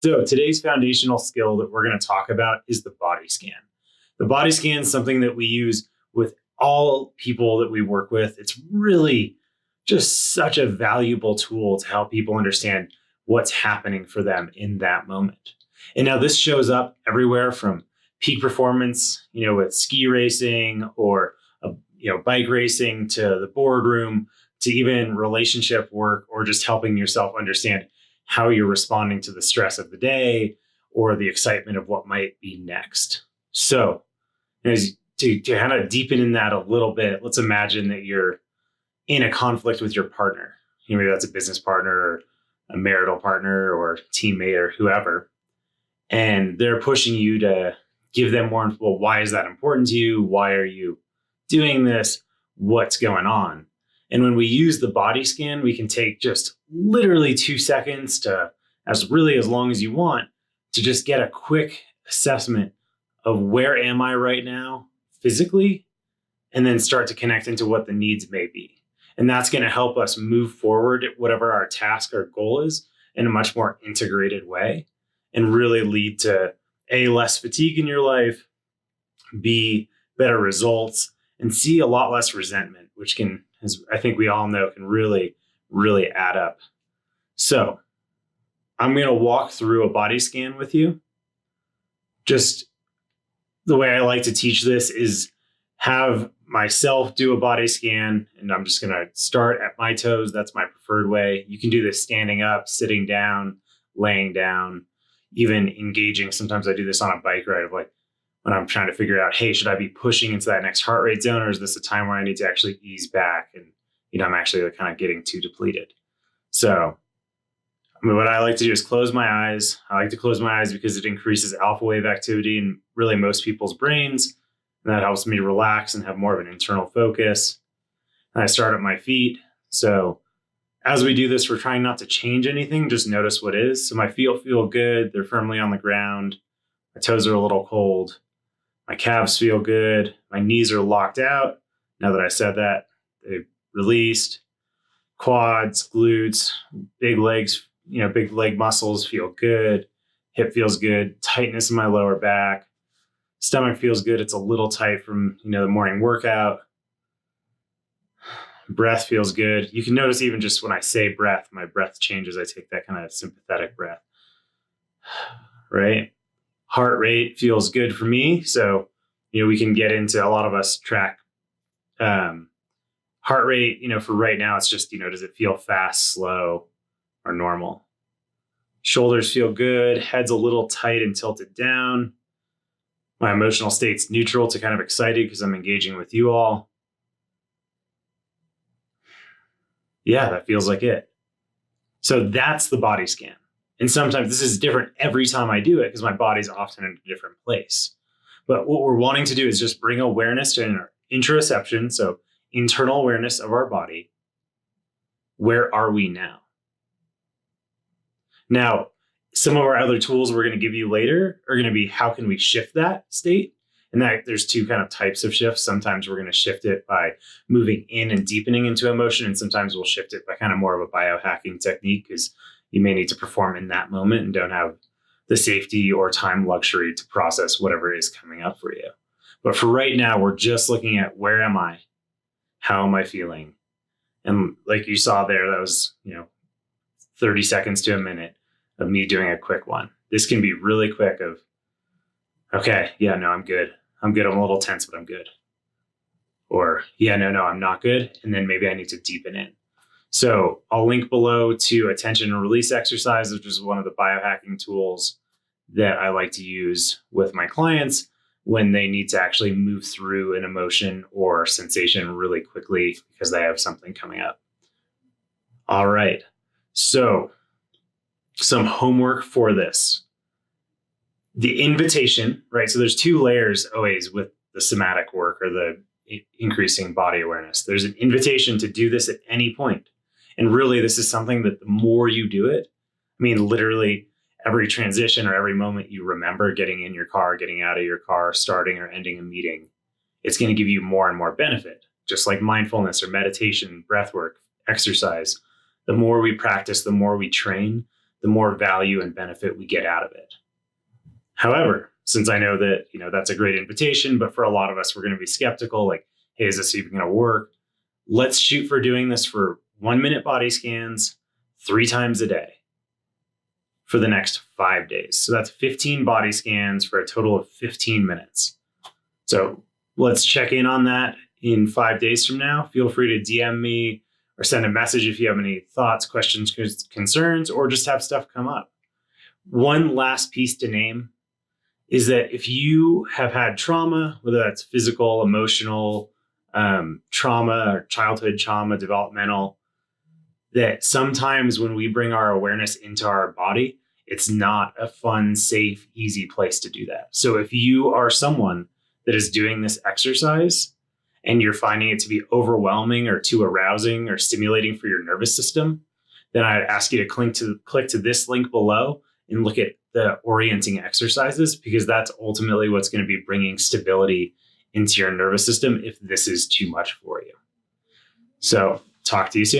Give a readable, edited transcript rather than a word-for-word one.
So today's foundational skill that we're going to talk about is the body scan. The body scan is something that we use with all people that we work with. It's really just such a valuable tool to help people understand what's happening for them in that moment. And now this shows up everywhere from peak performance, with ski racing or bike racing to the boardroom to even relationship work or just helping yourself understand how you're responding to the stress of the day or the excitement of what might be next. So, to kind of deepen in that a little bit, let's imagine that you're in a conflict with your partner. Maybe that's a business partner or a marital partner or teammate or whoever. And they're pushing you to give them more, well, why is that important to you? Why are you doing this? What's going on? And when we use the body scan, we can take just literally 2 seconds to as long as you want to just get a quick assessment of where am I right now physically, and then start to connect into what the needs may be. And that's going to help us move forward, whatever our task or goal is, in a much more integrated way and really lead to A, less fatigue in your life, B, better results, and C, a lot less resentment, which can, as I think we all know, can really, really add up. So I'm going to walk through a body scan with you. Just the way I like to teach this is have myself do a body scan, and I'm just going to start at my toes. That's my preferred way. You can do this standing up, sitting down, laying down, even engaging. Sometimes I do this on a bike ride of like when I'm trying to figure out, hey, should I be pushing into that next heart rate zone, or is this a time where I need to actually ease back and I'm actually like kind of getting too depleted. So what I like to do is close my eyes. I like to close my eyes because it increases alpha wave activity in really most people's brains. And that helps me relax and have more of an internal focus. And I start at my feet. So as we do this, we're trying not to change anything. Just notice what is. So my feet feel good. They're firmly on the ground. My toes are a little cold. My calves feel good. My knees are locked out. Now that I said that, they've released. Quads, glutes, big legs, big leg muscles feel good. Hip feels good. Tightness in my lower back. Stomach feels good. It's a little tight from, the morning workout. Breath feels good. You can notice even just when I say breath, my breath changes. I take that kind of sympathetic breath, right? Heart rate feels good for me. So, we can get into, a lot of us track heart rate, for right now, it's just, does it feel fast, slow, or normal? Shoulders feel good. Head's a little tight and tilted down. My emotional state's neutral to kind of excited because I'm engaging with you all. Yeah, that feels like it. So that's the body scan. And sometimes this is different every time I do it because my body's often in a different place. But what we're wanting to do is just bring awareness to our interoception, so internal awareness of our body. Where are we now? Now, some of our other tools we're going to give you later are going to be how can we shift that state? And that there's two kind of types of shifts. Sometimes we're going to shift it by moving in and deepening into emotion. And sometimes we'll shift it by kind of more of a biohacking technique because you may need to perform in that moment and don't have the safety or time luxury to process whatever is coming up for you. But for right now, we're just looking at where am I? How am I feeling? And like you saw there, that was, 30 seconds to a minute of me doing a quick one. This can be really quick of, okay, yeah, no, I'm good. I'm good. I'm a little tense, but I'm good. Or, yeah, no, I'm not good. And then maybe I need to deepen in. So I'll link below to a tension and release exercise, which is one of the biohacking tools that I like to use with my clients when they need to actually move through an emotion or sensation really quickly because they have something coming up. All right. So some homework for this. The invitation, right? So there's two layers always with the somatic work or the increasing body awareness. There's an invitation to do this at any point. And really, this is something that the more you do it, literally every transition or every moment you remember getting in your car, getting out of your car, starting or ending a meeting, it's going to give you more and more benefit. Just like mindfulness or meditation, breath work, exercise. The more we practice, the more we train, the more value and benefit we get out of it. However, since I know that, that's a great invitation, but for a lot of us, we're going to be skeptical, like, hey, is this even going to work? Let's shoot for doing this for 1-minute body scans 3 times a day for the next 5 days. So that's 15 body scans for a total of 15 minutes. So let's check in on that in 5 days from now. Feel free to DM me or send a message if you have any thoughts, questions, concerns, or just have stuff come up. One last piece to name is that if you have had trauma, whether that's physical, emotional, trauma, or childhood trauma, developmental, that sometimes when we bring our awareness into our body, it's not a fun, safe, easy place to do that. So if you are someone that is doing this exercise and you're finding it to be overwhelming or too arousing or stimulating for your nervous system, then I'd ask you to click to this link below and look at the orienting exercises, because that's ultimately what's going to be bringing stability into your nervous system if this is too much for you. So talk to you soon.